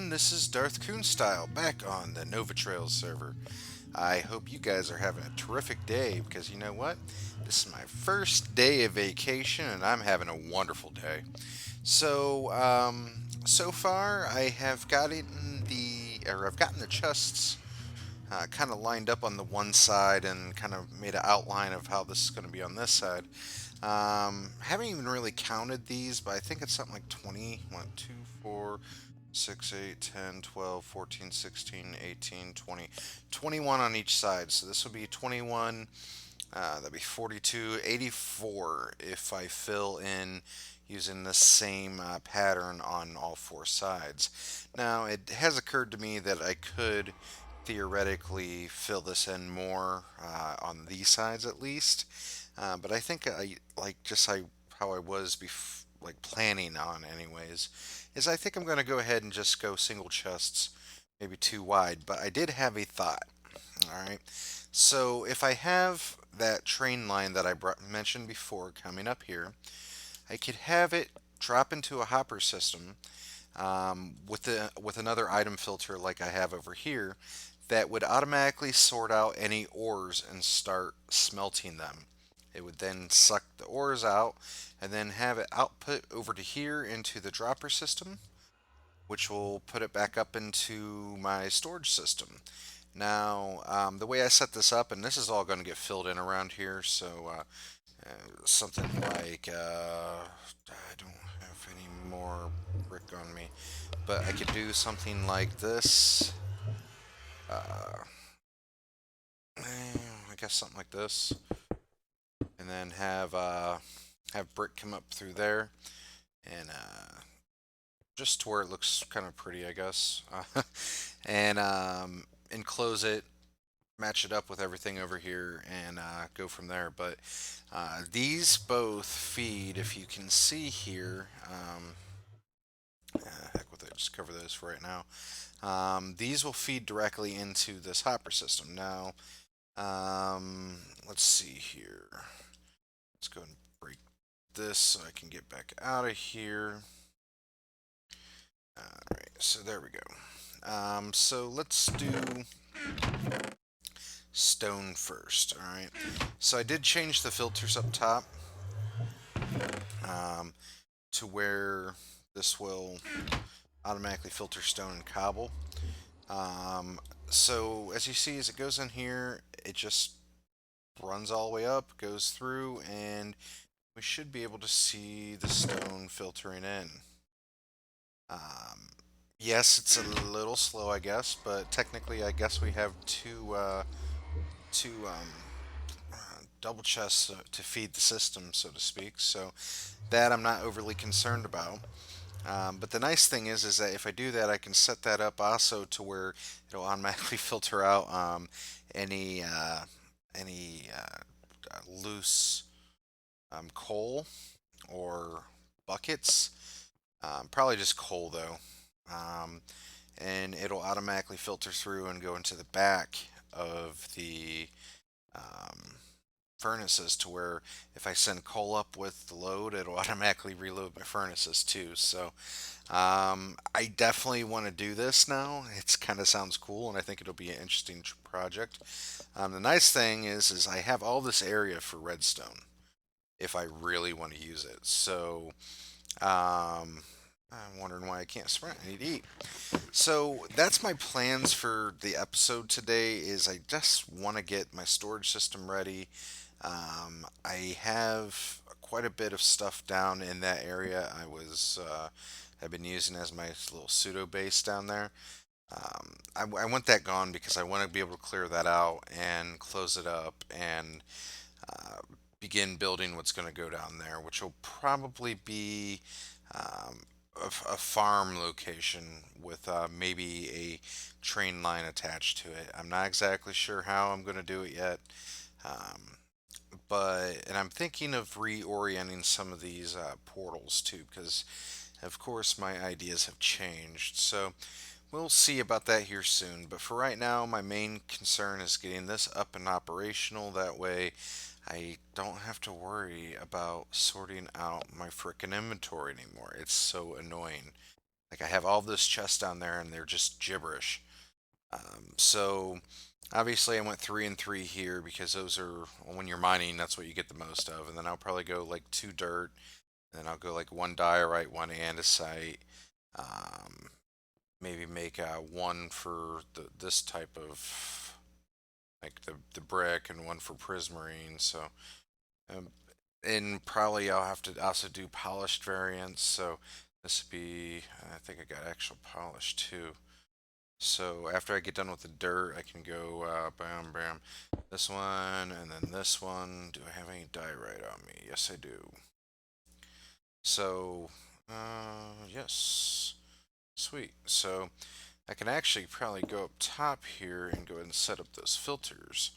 everyone, this is Darth Coonstyle back on the NovaTrails server. I hope you guys are having a terrific day because you know what? This is my first day of vacation and I'm having a wonderful day. So far I have I've gotten the chests kind of lined up on the one side and kind of made an outline of how this is going to be on this side. Haven't even really counted these, but I think it's something like 20. 1, 2, 4, 6, 8, 10, 12, 14, 16, 18, 20. 21 on each side. So this will be 21. That'd be 42, 84 if I fill in using the same pattern on all four sides. Now, it has occurred to me that I could theoretically fill this in more on these sides at least. But I think how I was like planning on anyways is I think I'm going to go ahead and just go single chests, maybe two wide. But I did have a thought. All right. So if I have that train line that I mentioned before coming up here, I could have it drop into a hopper system with another item filter like I have over here that would automatically sort out any ores and start smelting them. It would then suck the ores out and then have it output over to here into the dropper system, which will put it back up into my storage system. Now, the way I set this up, and this is all going to get filled in around here, so something like I don't have any more brick on me, but I could do something like this. Uh, I guess something like this, and then have brick come up through there, and just to where it looks kind of pretty, I guess, and enclose it, match it up with everything over here, and go from there. But these both feed, if you can see here. Heck with it, just cover those for right now. These will feed directly into this hopper system. Now, let's see here. Let's go and break this so I can get back out of here. Alright, so there we go. So let's do stone first. Alright, so I did change the filters up top um, to where this will automatically filter stone and cobble. So as you see, as it goes in here, it just runs all the way up, goes through, and we should be able to see the stone filtering in. Um, yes, it's a little slow, I guess, but technically, I guess we have two double chests to feed the system, so to speak. So that I'm not overly concerned about. But the nice thing is that if I do that, I can set that up also to where it'll automatically filter out any loose coal or buckets. Probably just coal though. Um, and it'll automatically filter through and go into the back of the um, furnaces to where if I send coal up with the load, it'll automatically reload my furnaces too. So I definitely want to do this now. It's kind of sounds cool, and I think it'll be an interesting project. The nice thing is I have all this area for redstone if I really want to use it. So I'm wondering why I can't sprint. I need to eat. So that's my plans for the episode today. Is I just want to get my storage system ready. I have quite a bit of stuff down in that area. I've been using as my little pseudo base down there. I want that gone because I want to be able to clear that out and close it up and uh, begin building what's going to go down there, which will probably be um, a farm location with maybe a train line attached to it. I'm not exactly sure how I'm going to do it yet. Um, and I'm thinking of reorienting some of these portals too, because of course my ideas have changed. So we'll see about that here soon. But for right now, my main concern is getting this up and operational. That way, I don't have to worry about sorting out my frickin' inventory anymore. It's so annoying. Like I have all this chest down there and they're just gibberish. So obviously I went 3 and 3 here because those are, when you're mining, that's what you get the most of. And then I'll probably go like 2 dirt, and then I'll go like 1 diorite, 1 andesite. Um, Maybe make one for this type of like the brick and one for prismarine. So um, and probably I'll have to also do polished variants. So this would be, I think I got actual polish too. So after I get done with the dirt, I can go bam, bam, this one, and then this one. Do I have any diorite on me? Yes, I do. So, yes, sweet. So I can actually probably go up top here and go ahead and set up those filters.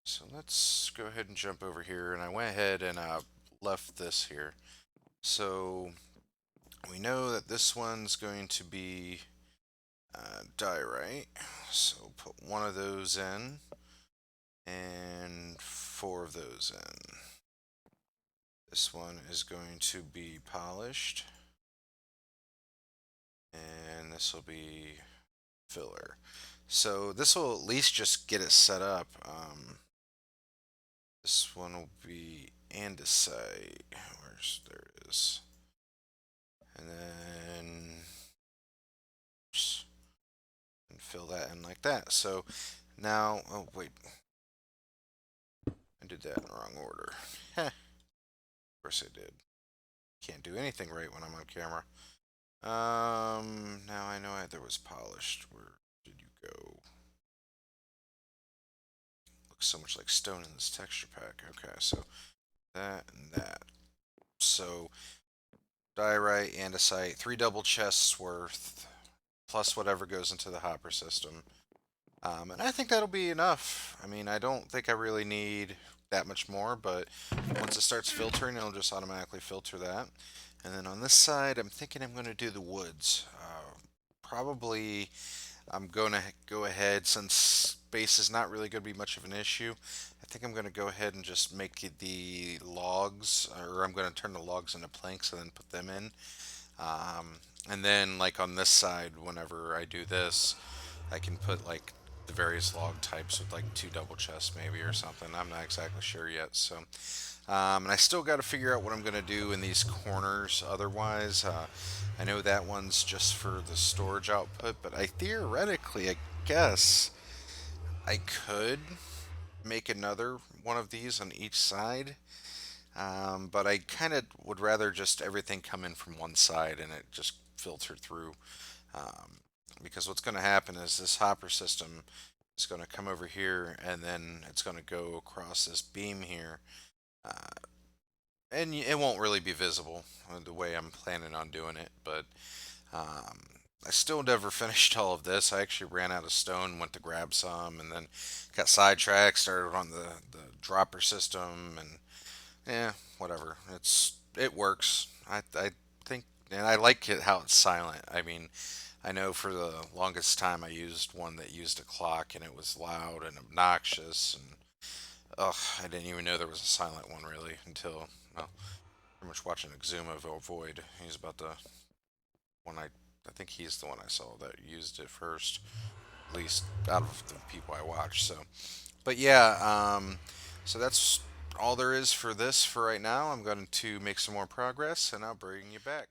So let's go ahead and jump over here, and I went ahead and left this here. So we know that this one's going to be diorite. So put one of those in and 4 of those in. This one is going to be polished, and this will be filler. So this will at least just get it set up. This one will be andesite. There it is. And then and fill that in like that. So now, oh wait, I did that in the wrong order. Heh, of course I did. Can't do anything right when I'm on camera. Now I know there was polished. Where did you go? Looks so much like stone in this texture pack. Okay, so that and that. So diorite, andesite, 3 double chests worth, plus whatever goes into the hopper system. And I think that'll be enough. I mean, I don't think I really need that much more, but once it starts filtering, it'll just automatically filter that. And then on this side, I'm thinking I'm going to do the woods. Probably I'm going to go ahead, since space is not really going to be much of an issue. I think I'm going to go ahead and just make the logs, or I'm going to turn the logs into planks and then put them in. And then, like on this side, whenever I do this, I can put like the various log types with like 2 double chests maybe or something. I'm not exactly sure yet. So, and I still got to figure out what I'm going to do in these corners. Otherwise, I know that one's just for the storage output, but I theoretically, I guess I could make another one of these on each side. But I kind of would rather just everything come in from one side and it just filter through. Um, because what's going to happen is this hopper system is going to come over here and then it's going to go across this beam here. Uh, and it won't really be visible the way I'm planning on doing it, but um, I still never finished all of this. I actually ran out of stone, went to grab some, and then got sidetracked, started on the dropper system, and yeah, whatever. It works. I think, and I like it how it's silent. I mean, I know for the longest time I used one that used a clock and it was loud and obnoxious, and ugh, I didn't even know there was a silent one really until, well, pretty much watching Exuma Void. He's about the one I think he's the one I saw that used it first, at least out of the people I watch. So, but yeah, so that's all there is for this for right now. I'm going to make some more progress and I'll bring you back.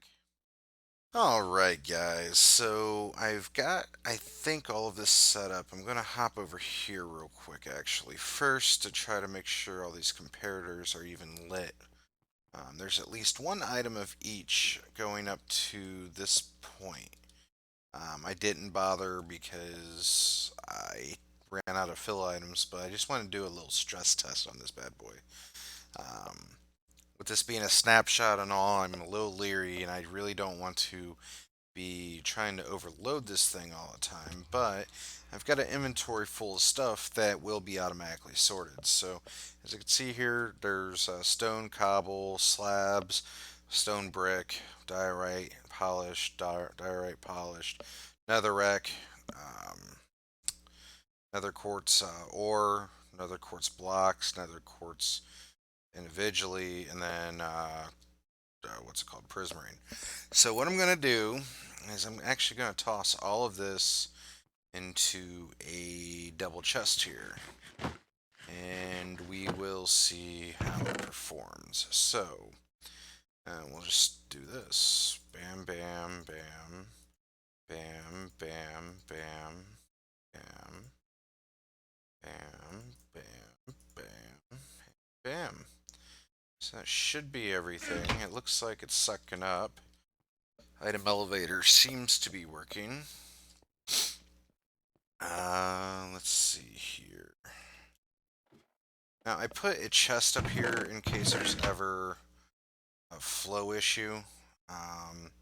Alright, guys, so I've got, I think, all of this set up. I'm going to hop over here real quick, actually, first to try to make sure all these comparators are even lit. There's at least one item of each going up to this point. I didn't bother because I ran out of fill items, but I just want to do a little stress test on this bad boy. Um, with this being a snapshot and all, I'm a little leery, and I really don't want to be trying to overload this thing all the time, but I've got an inventory full of stuff that will be automatically sorted. So as you can see here, there's stone, cobble, slabs, stone brick, diorite, polished, diorite polished, netherrack, um, nether quartz ore, nether quartz blocks, nether quartz individually, and then what's it called, prismarine. So what I'm gonna do is I'm actually gonna toss all of this into a double chest here, and we will see how it performs. So, we'll just do this. Bam, bam, bam, bam, bam, bam, bam, bam, bam, bam, bam. So that should be everything. It looks like it's sucking up. Item elevator seems to be working. Let's see here. Now I put a chest up here in case there's ever a flow issue. Um,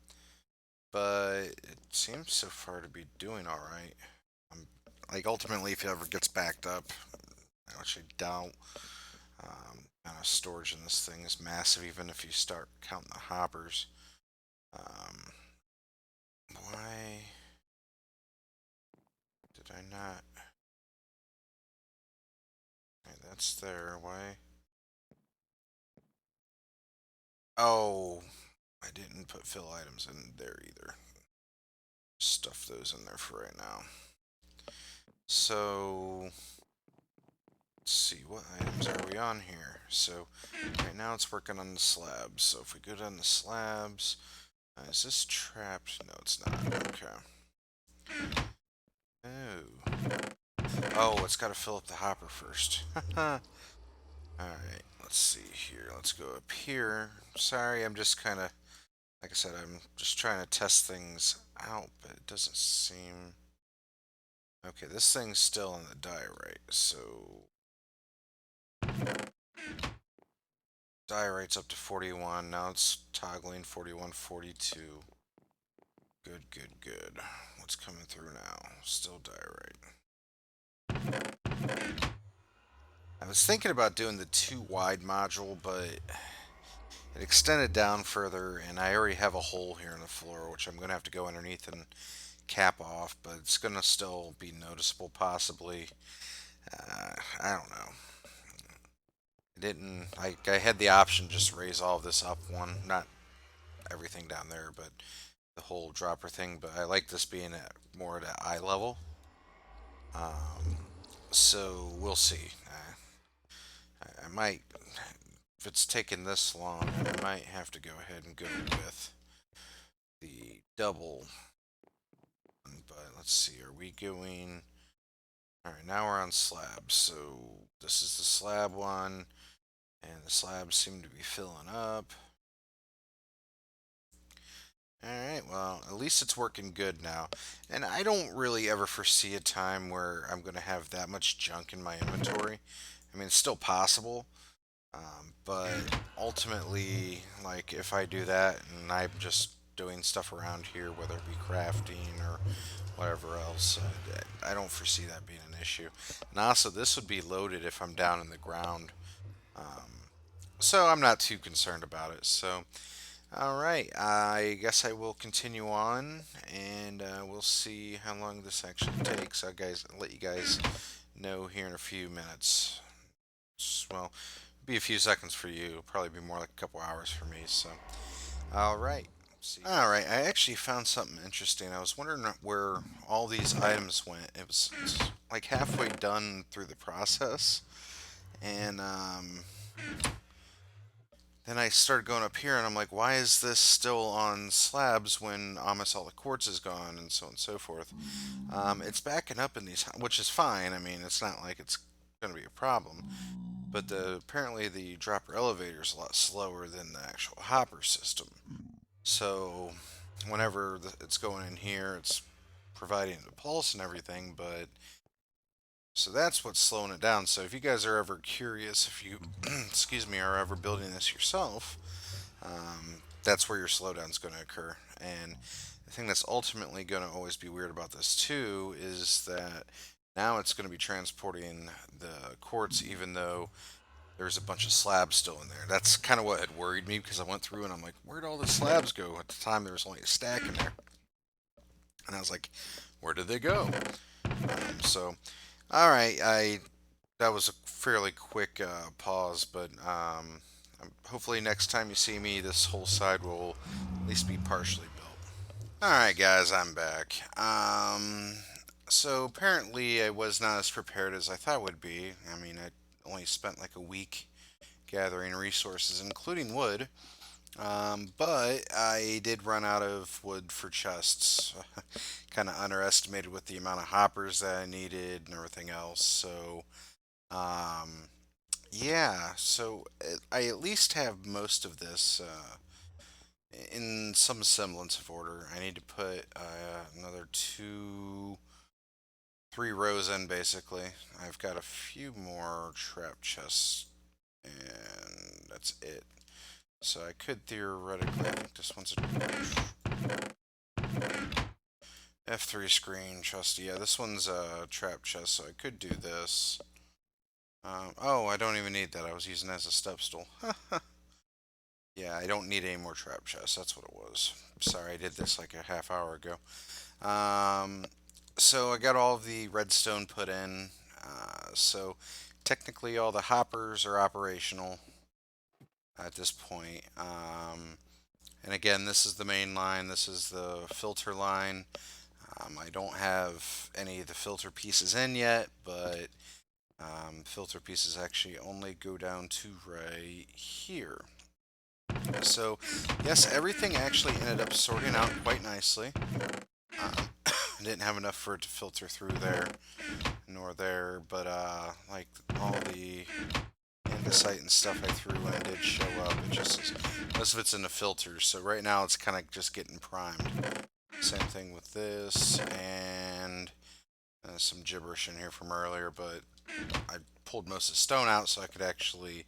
but it seems so far to be doing all right. Like ultimately, if it ever gets backed up, I actually doubt. Amount of storage in this thing is massive, even if you start counting the hoppers. Um, why did I not? Okay, that's there. Why? Oh, I didn't put fill items in there either. Stuff those in there for right now. So let's see, what items are we on here? So right now it's working on the slabs. So if we go down the slabs, is this trapped? No, it's not. Okay. Oh. Oh, it's got to fill up the hopper first. Alright, let's see here. Let's go up here. Sorry, I'm just kind of, like I said, I'm just trying to test things out, but it doesn't seem... Okay, this thing's still in the diorite, so... Diorite's up to 41. Now it's toggling 41, 42. Good, good, good. What's coming through now? Still diorite. I was thinking about doing the too wide module, but it extended down further, and I already have a hole here in the floor, which I'm going to have to go underneath and cap off, but it's going to still be noticeable, possibly. I don't know. I didn't, I had the option to just raise all of this up one, not everything down there, but the whole dropper thing, but I like this being at more at eye level. So we'll see. I might, if it's taking this long, I might have to go ahead and go with the double. But let's see, are we going... Alright, now we're on slabs. So this is the slab one, and the slabs seem to be filling up. Alright, well, at least it's working good now. And I don't really ever foresee a time where I'm going to have that much junk in my inventory. I mean, it's still possible, but ultimately, like, if I do that and I'm just doing stuff around here, whether it be crafting or whatever else, I don't foresee that being an issue. And also, this would be loaded if I'm down in the ground, so I'm not too concerned about it. So, alright, I guess I will continue on, and we'll see how long this actually takes. I'll let you guys know here in a few minutes. Well, be a few seconds for you. Probably be more like a couple hours for me. So, all right. All right. I actually found something interesting. I was wondering where all these items went. It's like halfway done through the process, and then I started going up here, and I'm like, why is this still on slabs when almost all the quartz is gone, and so on and so forth. It's backing up in these, which is fine. I mean, it's not like it's going to be a problem. But apparently the dropper elevator is a lot slower than the actual hopper system. So whenever it's going in here, it's providing the pulse and everything, but so that's what's slowing it down. So if you guys are ever curious, if you, excuse me, are ever building this yourself, that's where your slowdown is going to occur. And the thing that's ultimately going to always be weird about this too is that now it's going to be transporting the quartz even though there's a bunch of slabs still in there. That's kind of what had worried me because I went through and I'm like, where'd all the slabs go? At the time, there was only a stack in there. And I was like, where did they go? So, all right, that was a fairly quick pause, but Hopefully next time you see me, this whole side will at least be partially built. Alright guys, I'm back. So apparently I was not as prepared as I thought I would be. I mean, I only spent like a week gathering resources, including wood. But I did run out of wood for chests. Kind of underestimated with the amount of hoppers that I needed and everything else. So, um, yeah, so I at least have most of this in some semblance of order. I need to put another three rows in basically. I've got a few more trap chests, and that's it. So I could theoretically, I think this one's a F3 screen chest. Yeah, this one's a trap chest, so I could do this. Oh, I don't even need that. I was using it as a step stool. Yeah, I don't need any more trap chests. That's what it was. Sorry, I did this like a half hour ago. Um, so I got all of the redstone put in. So technically all the hoppers are operational at this point. And again, this is the main line. This is the filter line. I don't have any of the filter pieces in yet, but filter pieces actually only go down to right here. So, yes, everything actually ended up sorting out quite nicely. I didn't have enough for it to filter through there nor there, but like all the andesite and stuff I threw in did show up. It just most of it's in the filters, so right now it's kind of just getting primed. Same thing with this and some gibberish in here from earlier, but I pulled most of the stone out so I could actually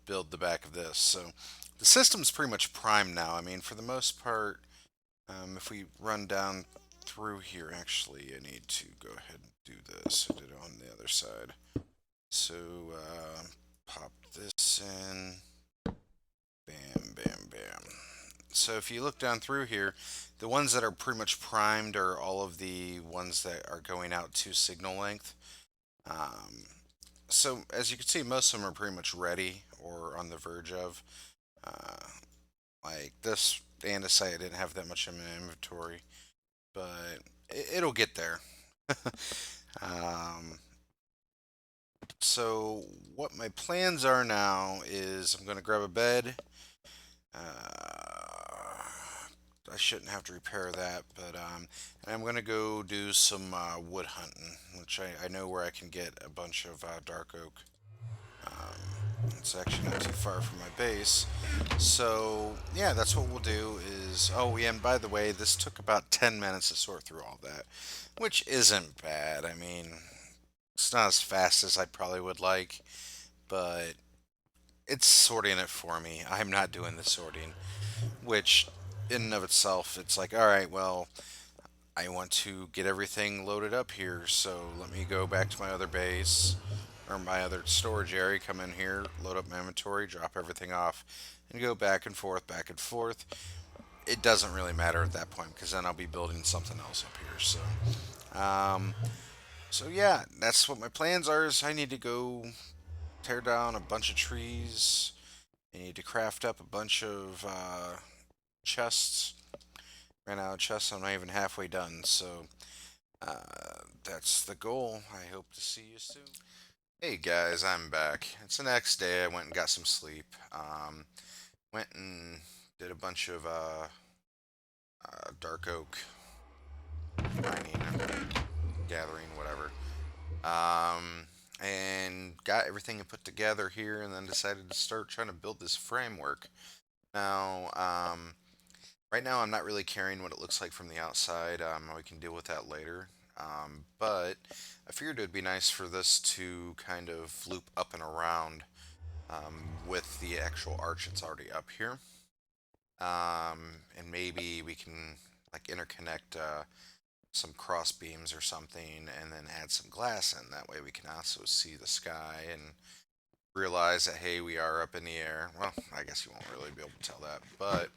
build the back of this. So the system's pretty much primed now. I mean, for the most part, if we run down through here, actually, I need to go ahead and do this. I did it on the other side. So pop this in. Bam, bam, bam. So if you look down through here, the ones that are pretty much primed are all of the ones that are going out to signal length. Um, so as you can see, most of them are pretty much ready or on the verge of. Uh, like this andesite, I didn't have that much in my inventory, but it'll get there. um, so what my plans are now is I'm going to grab a bed. I shouldn't have to repair that, but and I'm going to go do some wood hunting, which I know where I can get a bunch of dark oak. It's actually not too far from my base. So, yeah, that's what we'll do is... Oh, yeah, and by the way, this took about 10 minutes to sort through all that, which isn't bad. I mean, it's not as fast as I probably would like, but it's sorting it for me. I'm not doing the sorting, which in and of itself, it's like, all right, well, I want to get everything loaded up here, so let me go back to my other base or my other storage area, come in here, load up my inventory, drop everything off, and go back and forth, back and forth. It doesn't really matter at that point because then I'll be building something else up here. Um, so yeah, that's what my plans are. Is I need to go tear down a bunch of trees. I need to craft up a bunch of chests. Ran out of chests. I'm not even halfway done. So that's the goal. I hope to see you soon. Hey guys, I'm back. It's the next day. I went and got some sleep. Went and did a bunch of dark oak mining, gathering, whatever. And got everything put together here, and then decided to start trying to build this framework. Now, right now I'm not really caring what it looks like from the outside. We can deal with that later. But I figured it would be nice for this to kind of loop up and around with the actual arch that's already up here. And maybe we can like interconnect some cross beams or something and then add some glass in. That way we can also see the sky and realize that, hey, we are up in the air. Well, I guess you won't really be able to tell that, but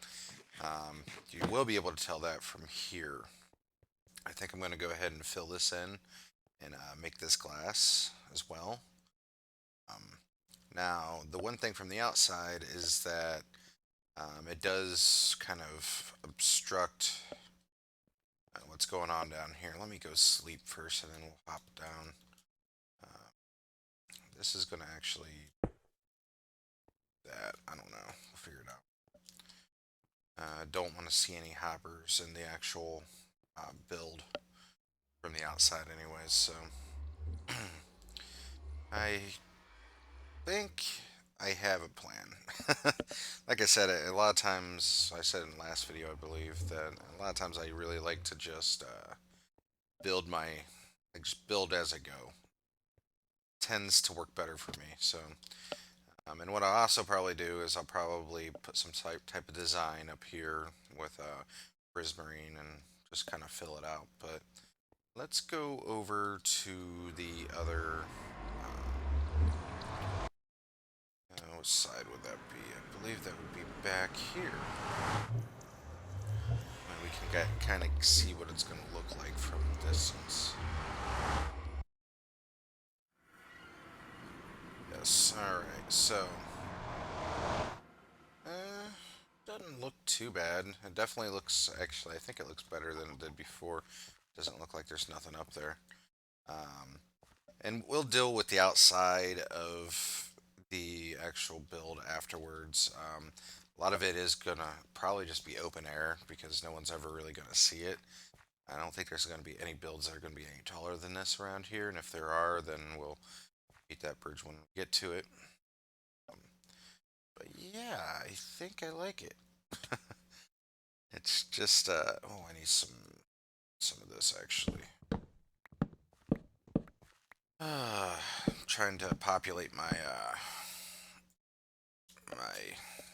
you will be able to tell that from here. I think I'm going to go ahead and fill this in and make this glass as well. Um, Now, the one thing from the outside is that it does kind of obstruct what's going on down here. Let me go sleep first and then we'll hop down. Uh, this is going to actually, that, I don't know, we'll figure it out. Don't want to see any hoppers in the actual build from the outside anyways, so I think I have a plan. Like I said, a lot of times, I said in the last video, I believe, that a lot of times I really like to just build my, like just build as I go. Tends to work better for me, so. And what I'll also probably do is I'll probably put some type of design up here with prismarine and just kind of fill it out. But let's go over to the other. Which side would that be? I believe that would be back here. And we can kind of see what it's going to look like from a distance. Yes, alright, so. Doesn't look too bad. It definitely looks, actually, I think it looks better than it did before. Doesn't look like there's nothing up there. And we'll deal with the outside of the actual build afterwards. A lot of it is gonna probably just be open air because no one's ever really gonna see it. I don't think there's gonna be any builds that are gonna be any taller than this around here, and if there are, then we'll beat that bridge when we get to it. Um, but yeah, I think I like it. It's just oh, I need some of this actually. I'm trying to populate my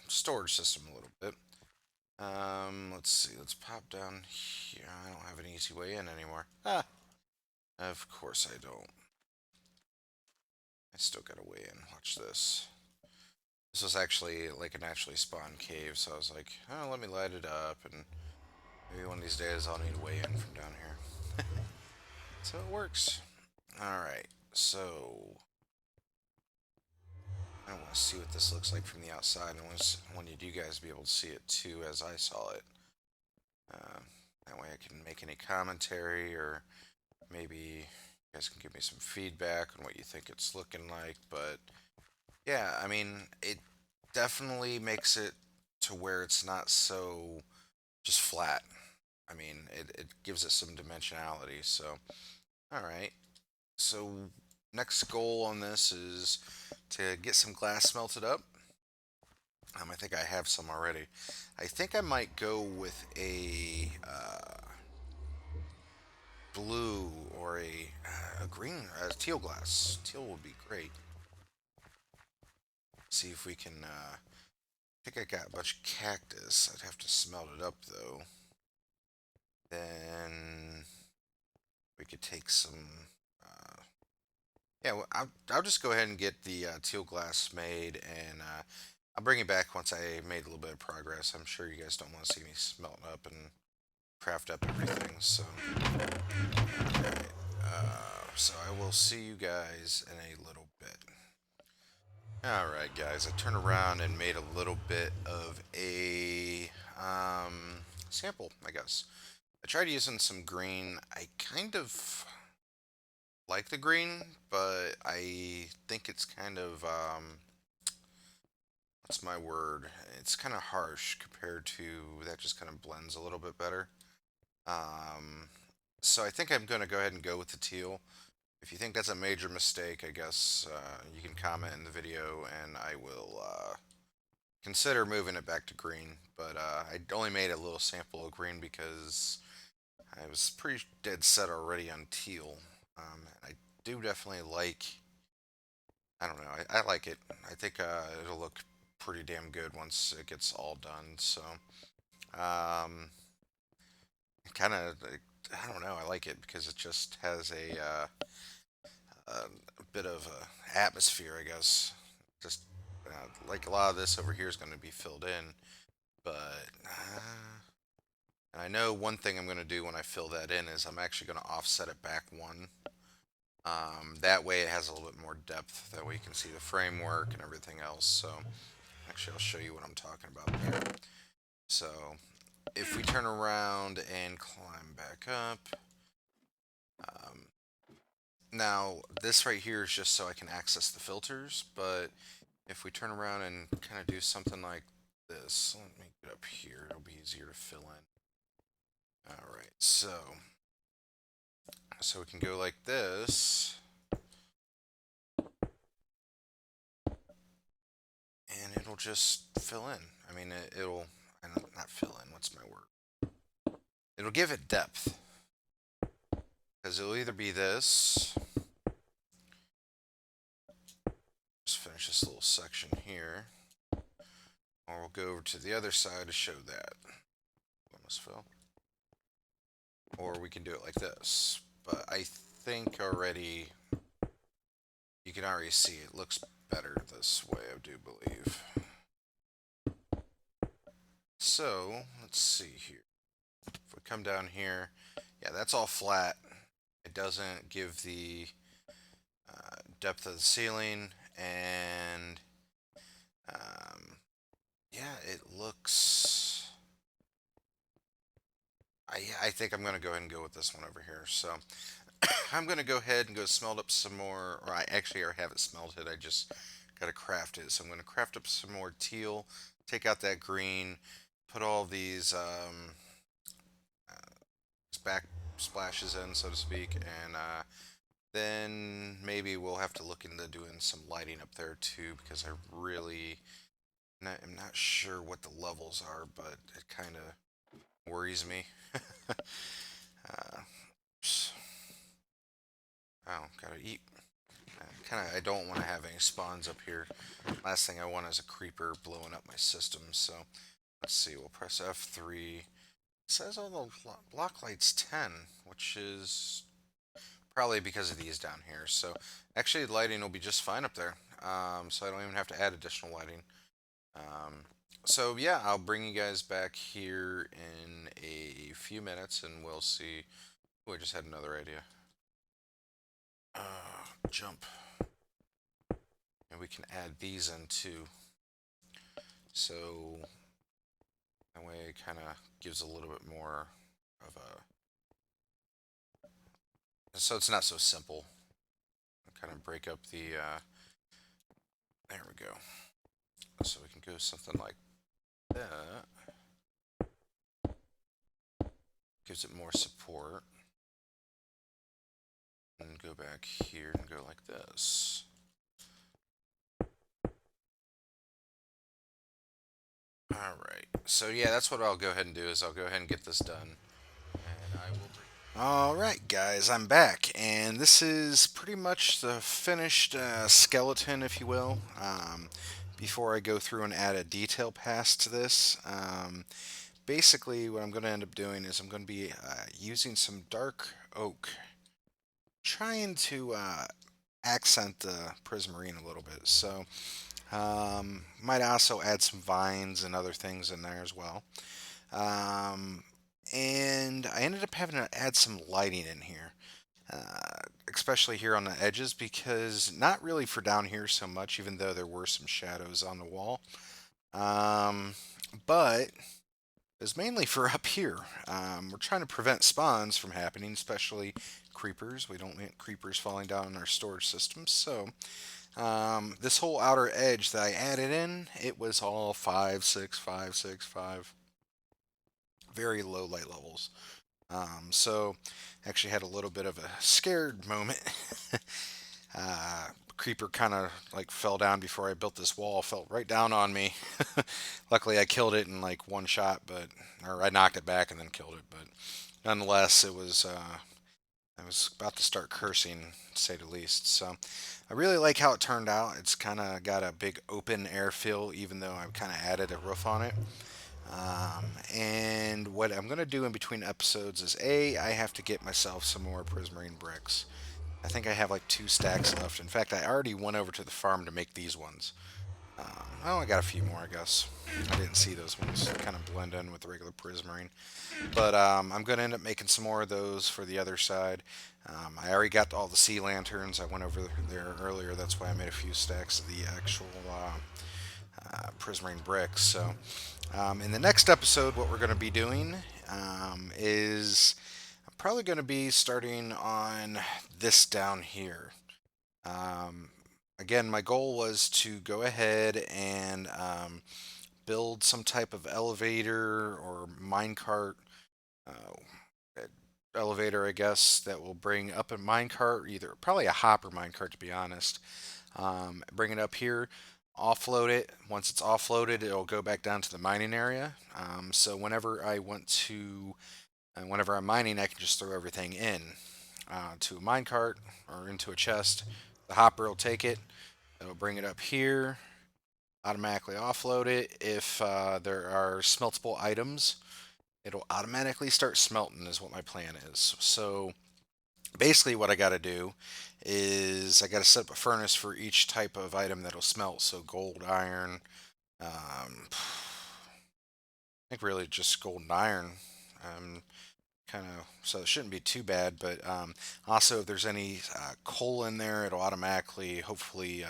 storage system a little bit. Let's see. Let's pop down here. I don't have an easy way in anymore. Ah, of course I don't. I still got a way in. Watch this. This was actually like a naturally spawned cave, so I was like, oh, let me light it up, and maybe one of these days I'll need a way in from down here. So it works. Alright, so I want to see what this looks like from the outside. I wanted you guys to be able to see it too as I saw it. Uh, that way I can make any commentary, or maybe you guys can give me some feedback on what you think it's looking like. But yeah, I mean, it definitely makes it to where it's not so just flat. I mean, it gives it some dimensionality. So, all right. So, next goal on this is to get some glass melted up. I think I have some already. I think I might go with a blue or a green, teal glass. Teal would be great. See if we can. I think I got a bunch of cactus. I'd have to smelt it up though. Then we could take some. Yeah, well, I'll just go ahead and get the teal glass made, and I'll bring it back once I made a little bit of progress. I'm sure you guys don't want to see me smelting up and craft up everything, so. Alright, so I will see you guys in a little bit. Alright, guys, I turned around and made a little bit of a sample, I guess. I tried using some green. I kind of like the green, but I think it's kind of what's my word? It's kind of harsh compared to that. Just kind of blends a little bit better. Um, so I think I'm going to go ahead and go with the teal. If you think that's a major mistake, I guess you can comment in the video, and I will consider moving it back to green. But I only made a little sample of green because I was pretty dead set already on teal. I do definitely like. I don't know. I like it. I think it'll look pretty damn good once it gets all done. So, um, kind of. I don't know. I like it because it just has a bit of a atmosphere, I guess. Just like a lot of this over here is going to be filled in, but and I know one thing I'm going to do when I fill that in is I'm actually going to offset it back one. That way it has a little bit more depth. That way you can see the framework and everything else. So actually I'll show you what I'm talking about there. So if we turn around and climb back up, um, now this right here is just so I can access the filters, but if we turn around and kind of do something like this, let me get up here, it'll be easier to fill in. Alright, so we can go like this, and it'll just fill in. I mean, it'll, not fill in, what's my word? It'll give it depth. Because it'll either be this, just finish this little section here, or we'll go over to the other side to show that. Almost fill. Or we can do it like this. But I think already, you can already see it looks better this way, I do believe. So, let's see here. If we come down here, yeah, that's all flat. It doesn't give the depth of the ceiling, and yeah, it looks... I think I'm going to go ahead and go with this one over here. So I'm going to go ahead and go smelt up some more, or I actually already have it smelted. I just got to craft it. So I'm going to craft up some more teal, take out that green, put all these back splashes in, so to speak, and then maybe we'll have to look into doing some lighting up there too, because I really am not sure what the levels are, but it kind of worries me. Oh, gotta eat. I don't want to have any spawns up here. Last thing I want is a creeper blowing up my system. So let's see. We'll press F3. It says all the block lights 10, which is probably because of these down here. So actually, lighting will be just fine up there. So I don't even have to add additional lighting. So yeah, I'll bring you guys back here in a few minutes, and we'll see. Oh, I just had another idea. Jump. And we can add these in too. So that way it kind of gives a little bit more of a... So it's not so simple. Kind of break up the... There we go. So we can go something like that. Gives it more support. And go back here and go like this. Alright, so yeah, that's what I'll go ahead and do, is I'll go ahead and get this done. And I will... Alright guys, I'm back, and this is pretty much the finished skeleton, if you will. Before I go through and add a detail pass to this, basically what I'm going to end up doing is I'm going to be using some dark oak, trying to accent the prismarine a little bit. So might also add some vines and other things in there as well. And I ended up having to add some lighting in here, especially here on the edges, because not really for down here so much, even though there were some shadows on the wall. But it's mainly for up here. We're trying to prevent spawns from happening, especially creepers. We don't want creepers falling down in our storage systems. So this whole outer edge that I added in, it was all 5, 6, 5, 6, 5. Very low light levels. So actually had a little bit of a scared moment. Creeper kind of like fell down before I built this wall, fell right down on me. Luckily I killed it in like one shot, or I knocked it back and then killed it, but nonetheless it was I was about to start cursing, to say the least. So I really like how it turned out. It's kind of got a big open air feel, even though I've kind of added a roof on it. And what I'm going to do in between episodes is I have to get myself some more prismarine bricks. I think I have like 2 stacks left. In fact, I already went over to the farm to make these ones. Oh, I got a few more, I guess. I didn't see those ones kind of blend in with the regular prismarine. But I'm going to end up making some more of those for the other side. I already got all the sea lanterns. I went over there earlier. That's why I made a few stacks of the actual prismarine bricks. So in the next episode, what we're going to be doing is I'm probably going to be starting on this down here. Um, Again, my goal was to go ahead and build some type of elevator or minecart elevator, I guess, that will bring up a minecart, either probably a hopper minecart to be honest. Bring it up here, offload it. Once it's offloaded, it'll go back down to the mining area. So whenever I'm mining, I can just throw everything in to a minecart or into a chest. The hopper will take it. It'll bring it up here, automatically offload it. If there are smeltable items, it'll automatically start smelting, is what my plan is. So basically, what I got to do is I got to set up a furnace for each type of item that'll smelt. So gold, iron, I think really just gold and iron. Kind of, so it shouldn't be too bad. But also, if there's any coal in there, it'll automatically, hopefully,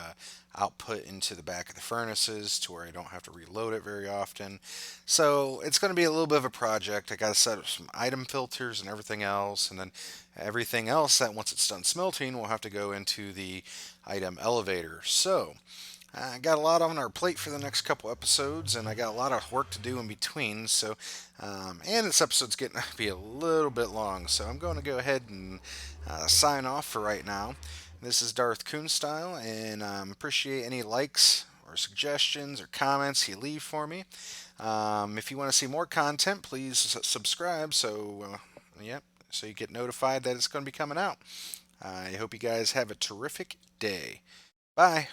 output into the back of the furnaces to where I don't have to reload it very often. So it's going to be a little bit of a project. I got to set up some item filters and everything else, and then everything else that once it's done smelting will have to go into the item elevator. So I got a lot on our plate for the next couple episodes, and I got a lot of work to do in between. So, and this episode's getting to be a little bit long, so I'm going to go ahead and sign off for right now. This is Darth Coonstyle, and appreciate any likes or suggestions or comments you leave for me. If you want to see more content, please subscribe. So, yep, so you get notified that it's going to be coming out. I hope you guys have a terrific day. Bye.